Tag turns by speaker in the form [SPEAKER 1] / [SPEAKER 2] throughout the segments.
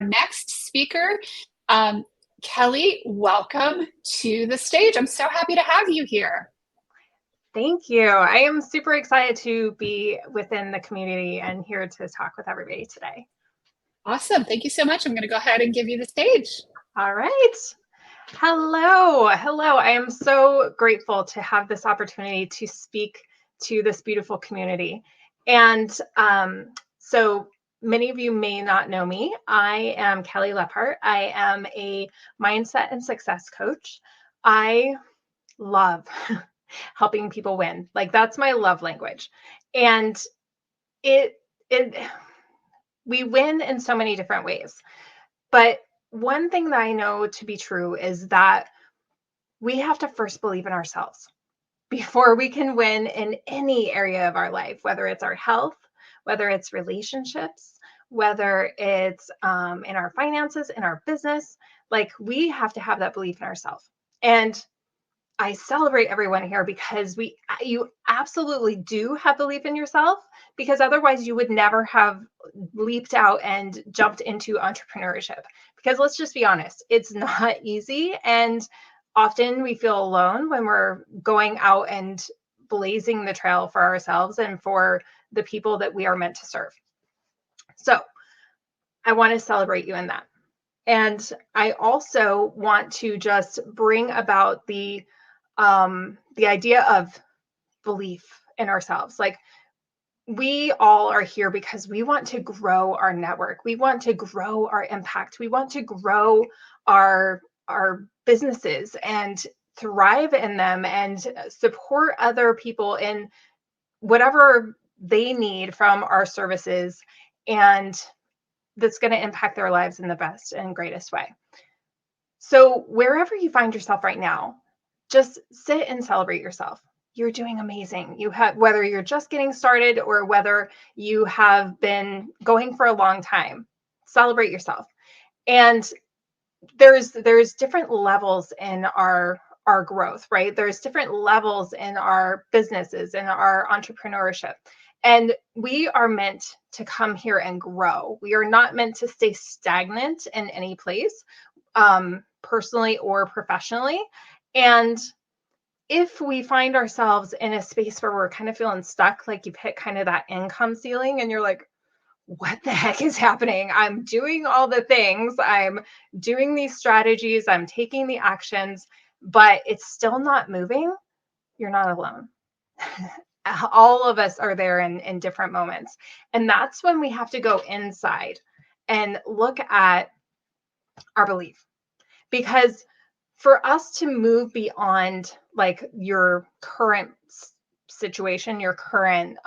[SPEAKER 1] next speaker. Um, Kelly, welcome to the stage. I'm so happy to have you here.
[SPEAKER 2] Thank you. I am super excited to be within the community and here to talk with everybody today.
[SPEAKER 1] Awesome. Thank you so much. I'm going to go ahead and give you the stage.
[SPEAKER 2] All right. Hello. Hello. I am so grateful to have this opportunity to speak to this beautiful community. And so many of you may not know me. I am Kelly Lephart. I am a mindset and success coach. I love helping people win. Like that's my love language. And it it we win in so many different ways. But one thing that I know to be true is that we have to first believe in ourselves before we can win in any area of our life, whether it's our health, whether it's relationships, whether it's in our finances, in our business. Like we have to have that belief in ourselves. And I celebrate everyone here because you absolutely do have belief in yourself, because otherwise you would never have leaped out and jumped into entrepreneurship. Because let's just be honest, it's not easy, and often we feel alone when we're going out and blazing the trail for ourselves and for the people that we are meant to serve. So I want to celebrate you in that. And I also want to just bring about the idea of belief in ourselves. Like we all are here because we want to grow our network. We want to grow our impact. We want to grow our businesses and thrive in them and support other people in whatever they need from our services, and that's going to impact their lives in the best and greatest way. So wherever you find yourself right now, just sit and celebrate yourself. You're doing amazing. You have, whether you're just getting started or whether you have been going for a long time, celebrate yourself. And there's different levels in our growth, right? There's different levels in our businesses, in our entrepreneurship. And we are meant to come here and grow. We are not meant to stay stagnant in any place, personally or professionally. And if we find ourselves in a space where we're kind of feeling stuck, like you've hit kind of that income ceiling and you're like, what the heck is happening? I'm doing all the things, I'm doing these strategies, I'm taking the actions, but it's still not moving. You're not alone. All of us are there in different moments. And that's when we have to go inside and look at our belief. Because for us to move beyond like your current situation, your current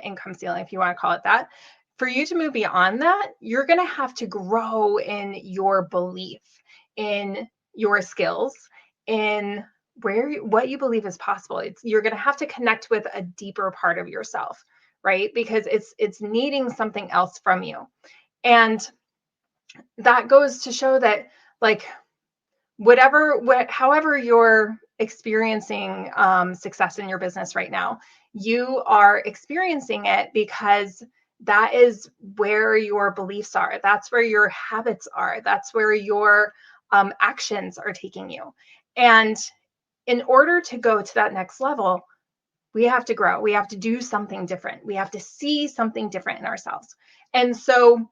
[SPEAKER 2] income ceiling, if you want to call it that, for you to move beyond that, you're going to have to grow in your belief, in your skills, in what you believe is possible. You're going to have to connect with a deeper part of yourself, right? Because it's needing something else from you. And that goes to show that like however you're experiencing success in your business right now, you are experiencing it because that is where your beliefs are. That's where your habits are. That's where your actions are taking you. And in order to go to that next level, we have to grow. We have to do something different. We have to see something different in ourselves. And so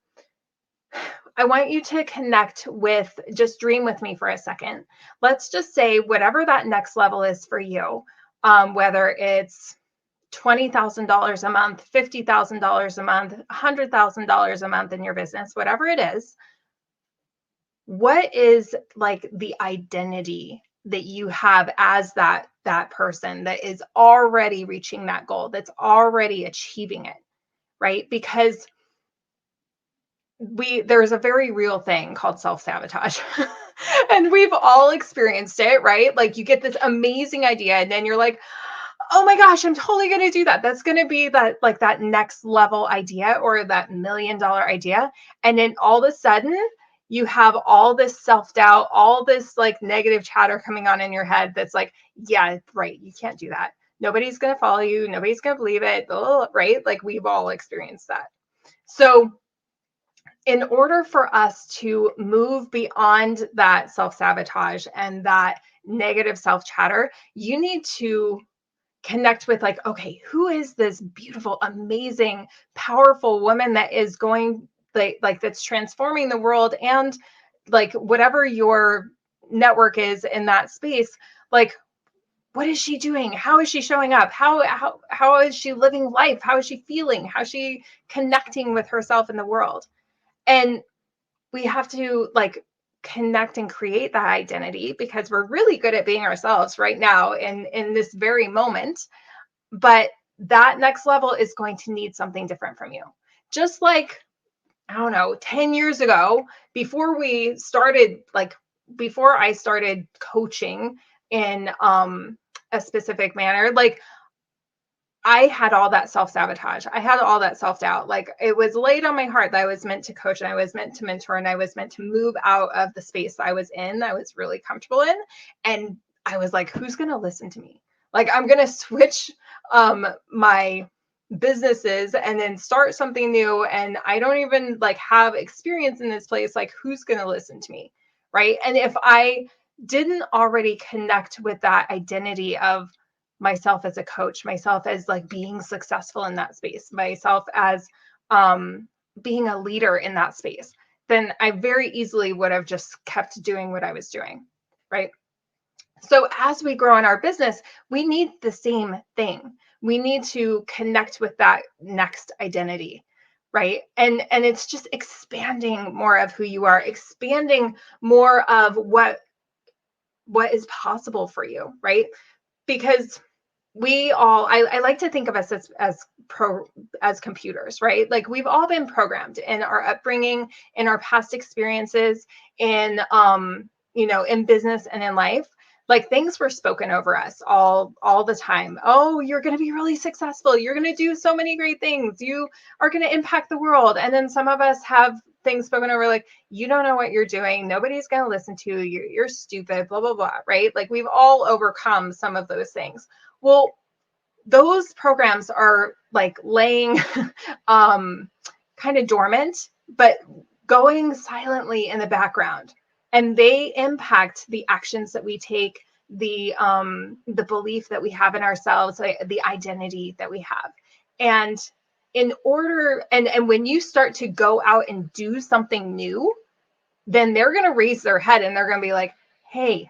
[SPEAKER 2] I want you to connect with, just dream with me for a second. Let's just say whatever that next level is for you, whether it's $20,000 a month, $50,000 a month, $100,000 a month in your business, whatever it is, what is like the identity that you have as that person that is already reaching that goal, that's already achieving it, right? Because there's a very real thing called self-sabotage. And we've all experienced it, right? Like you get this amazing idea and then you're like, oh my gosh, I'm totally going to do that. That's going to be that next level idea or that $1 million idea. And then all of a sudden you have all this self-doubt, all this like negative chatter coming on in your head. That's like, yeah, right. You can't do that. Nobody's going to follow you. Nobody's going to believe it. Right? Like we've all experienced that. So in order for us to move beyond that self-sabotage and that negative self-chatter, you need to connect with like, okay, who is this beautiful, amazing, powerful woman that is going like that's transforming the world, and like whatever your network is in that space, like what is she doing? How is she showing up? How is she living life? How is she feeling? How is she connecting with herself in the world? And we have to like connect and create that identity, because we're really good at being ourselves right now in this very moment. But that next level is going to need something different from you. Just like, I don't know, 10 years ago, before we started, like before I started coaching in a specific manner, like I had all that self-sabotage. I had all that self-doubt. Like it was laid on my heart that I was meant to coach and I was meant to mentor and I was meant to move out of the space I was in, that I was really comfortable in. And I was like, who's going to listen to me? Like I'm going to switch my businesses and then start something new. And I don't even like have experience in this place. Like who's going to listen to me? Right. And if I didn't already connect with that identity of myself as a coach, myself as like being successful in that space, myself as being a leader in that space, then I very easily would have just kept doing what I was doing, right? So as we grow in our business, we need the same thing. We need to connect with that next identity, right? And it's just expanding more of who you are, expanding more of what is possible for you, right? Because we all, I like to think of us as computers, right? Like we've all been programmed in our upbringing, in our past experiences, in in business and in life. Like things were spoken over us all the time. Oh, you're going to be really successful. You're going to do so many great things. You are going to impact the world. And then some of us have things spoken over like, you don't know what you're doing. Nobody's going to listen to you. You're stupid, blah, blah, blah, right? Like we've all overcome some of those things. Well, those programs are like laying kind of dormant, but going silently in the background. And they impact the actions that we take, the belief that we have in ourselves, like the identity that we have. And in order, and when you start to go out and do something new, then they're going to raise their head and they're going to be like, hey,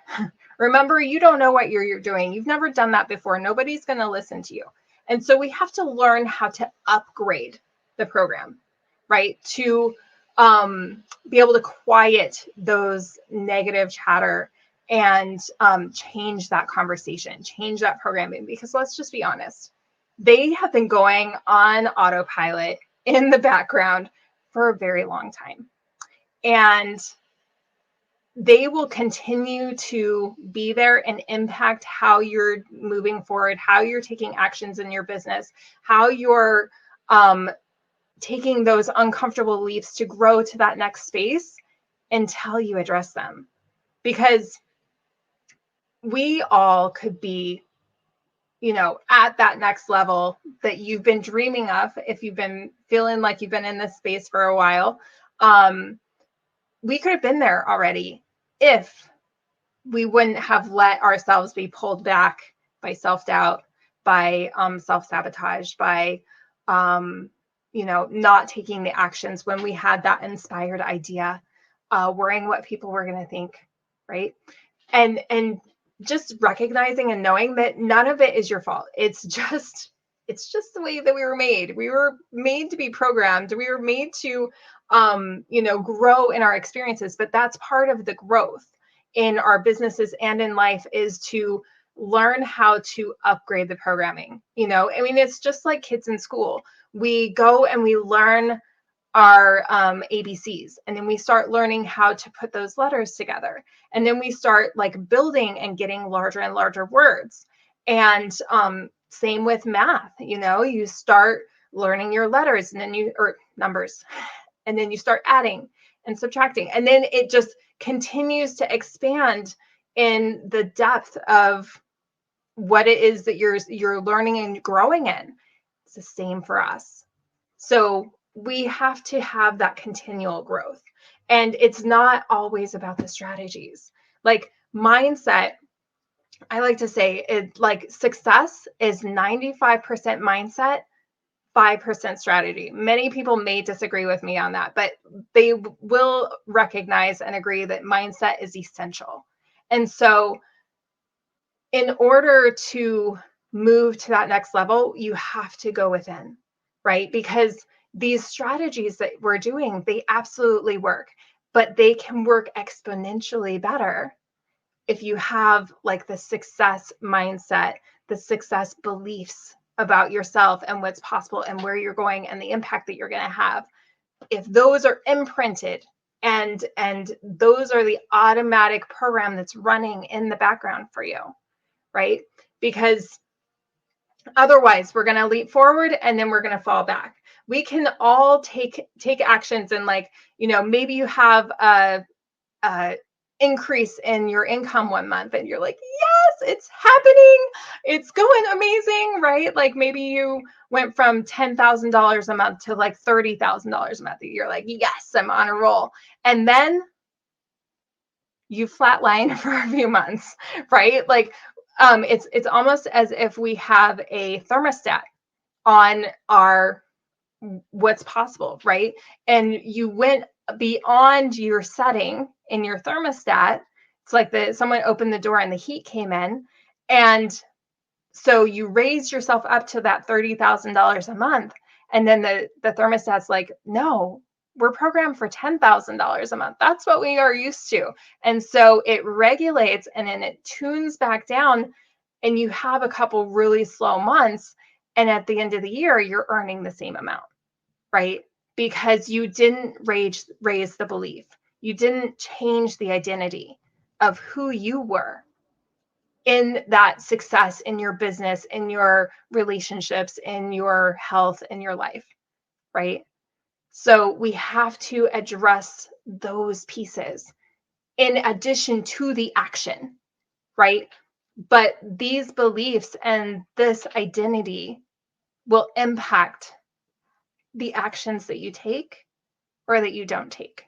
[SPEAKER 2] remember, you don't know what you're doing. You've never done that before. Nobody's going to listen to you. And so we have to learn how to upgrade the program, right? To be able to quiet those negative chatter and change that conversation, change that programming. Because let's just be honest, they have been going on autopilot in the background for a very long time. And they will continue to be there and impact how you're moving forward, how you're taking actions in your business, how you're taking those uncomfortable leaps to grow to that next space until you address them. Because we all could be, at that next level that you've been dreaming of, if you've been feeling like you've been in this space for a while. We could have been there already if we wouldn't have let ourselves be pulled back by self-doubt, by self-sabotage, by not taking the actions when we had that inspired idea, worrying what people were going to think, right? And just recognizing and knowing that none of it is your fault. It's just the way that we were made. We were made to be programmed. We were made to grow in our experiences, but that's part of the growth in our businesses and in life, is to learn how to upgrade the programming. I mean, it's just like kids in school. We go and we learn our ABCs, and then we start learning how to put those letters together. And then we start like building and getting larger and larger words. And same with math, you start learning your letters and then or numbers, and then you start adding and subtracting. And then it just continues to expand in the depth of what it is that you're learning and growing in. It's the same for us. So we have to have that continual growth. And it's not always about the strategies. Like mindset, I like to say it, like success is 95% mindset, 5% strategy. Many people may disagree with me on that, but they will recognize and agree that mindset is essential. And so in order to move to that next level, you have to go within, right? Because these strategies that we're doing, they absolutely work, but they can work exponentially better if you have like the success mindset, the success beliefs about yourself and what's possible and where you're going and the impact that you're going to have. If those are imprinted and those are the automatic program that's running in the background for you, right? Because otherwise we're going to leap forward and then we're going to fall back. We can all take actions, and like, you know, maybe you have a increase in your income one month and you're like, yes, it's happening, it's going amazing, right? Like maybe you went from $10,000 a month to like $30,000 a month. You're like, yes, I'm on a roll. And then you flatline for a few months, right? Like it's almost as if we have a thermostat on our what's possible, right? And you went beyond your setting in your thermostat. It's like someone opened the door and the heat came in. And so you raised yourself up to that $30,000 a month. And then the thermostat's like, no, we're programmed for $10,000 a month. That's what we are used to. And so it regulates and then it tunes back down, and you have a couple really slow months. And at the end of the year, you're earning the same amount, right? Because you didn't raise the belief. You didn't change the identity of who you were in that success, in your business, in your relationships, in your health, in your life, right? So we have to address those pieces in addition to the action, right? But these beliefs and this identity will impact the actions that you take or that you don't take,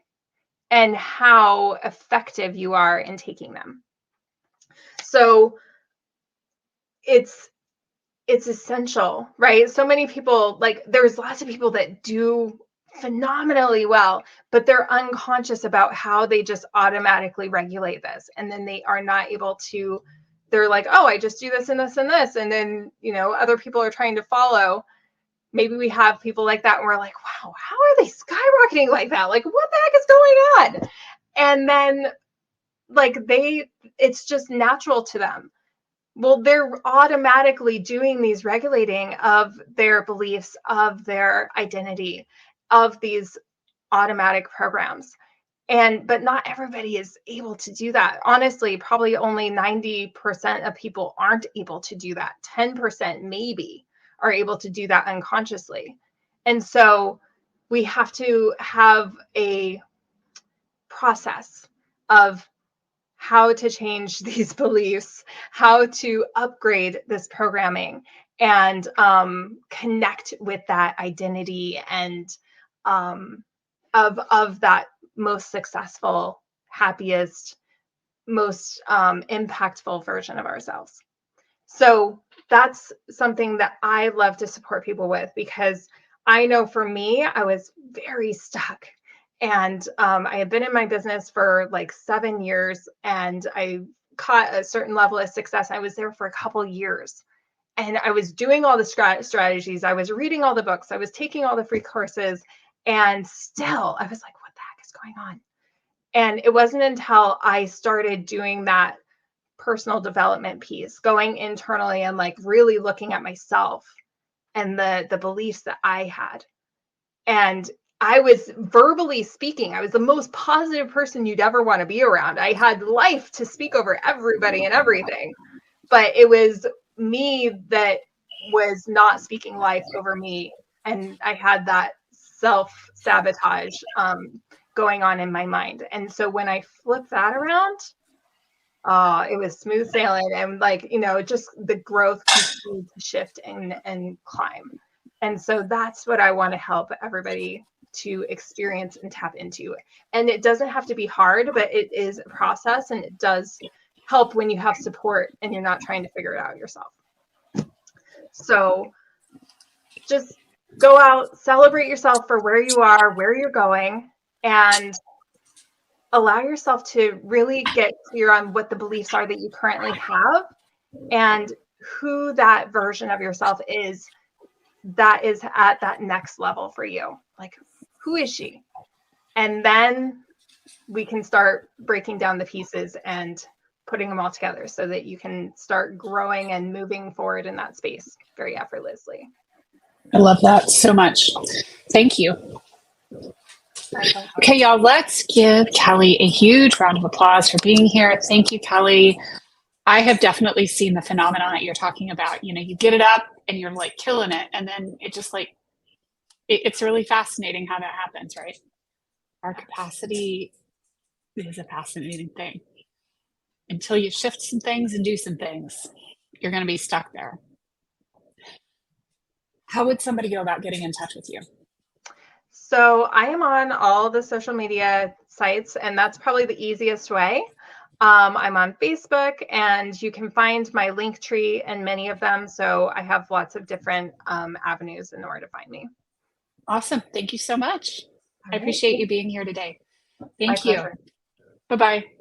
[SPEAKER 2] and how effective you are in taking them. So it's essential, right? So many people, like there's lots of people that do phenomenally well, but they're unconscious about how they just automatically regulate this. And then they are not able to, they're like, oh, I just do this and this and this. And then, you know, other people are trying to follow. Maybe we have people like that and we're like, wow, how are they skyrocketing like that? Like, what the heck is going on? And then like it's just natural to them. Well, they're automatically doing these regulating of their beliefs, of their identity, of these automatic programs. But not everybody is able to do that. Honestly, probably only 90% of people aren't able to do that. 10% maybe are able to do that unconsciously. And so we have to have a process of how to change these beliefs, how to upgrade this programming, and connect with that identity and of that most successful, happiest, most impactful version of ourselves. So that's something that I love to support people with, because I know for me, I was very stuck. And I had been in my business for like 7 years, and I caught a certain level of success. I was there for a couple years, and I was doing all the strategies. I was reading all the books. I was taking all the free courses, and still I was like, what the heck is going on? And it wasn't until I started doing that personal development piece, going internally and like really looking at myself and the beliefs that I had. And I was verbally speaking. I was the most positive person you'd ever want to be around. I had life to speak over everybody and everything. But it was me that was not speaking life over me. And I had that self-sabotage going on in my mind. And so when I flipped that around, it was smooth sailing, and like, you know, just the growth continued to shift and climb. And so that's what I want to help everybody to experience and tap into. And it doesn't have to be hard, but it is a process, and it does help when you have support and you're not trying to figure it out yourself. So just go out, celebrate yourself for where you are, where you're going, and allow yourself to really get clear on what the beliefs are that you currently have and who that version of yourself is that is at that next level for you. Like, who is she? And then we can start breaking down the pieces and putting them all together so that you can start growing and moving forward in that space very effortlessly.
[SPEAKER 1] I love that so much. Thank you. Okay, y'all, let's give Kelly a huge round of applause for being here. Thank you, Kelly. I have definitely seen the phenomenon that you're talking about. You know, you get it up and you're like killing it, and then it just like, it's really fascinating how that happens, right? Our capacity is a fascinating thing. Until you shift some things and do some things, you're going to be stuck there. How would somebody go about getting in touch with you?
[SPEAKER 2] So I am on all the social media sites, and that's probably the easiest way. I'm on Facebook, and you can find my link tree in many of them. So I have lots of different avenues in order to find me.
[SPEAKER 1] Awesome. Thank you so much.
[SPEAKER 2] All
[SPEAKER 1] I
[SPEAKER 2] right.
[SPEAKER 1] appreciate you being here today. Thank
[SPEAKER 2] My
[SPEAKER 1] you.
[SPEAKER 2] pleasure.
[SPEAKER 1] Bye-bye.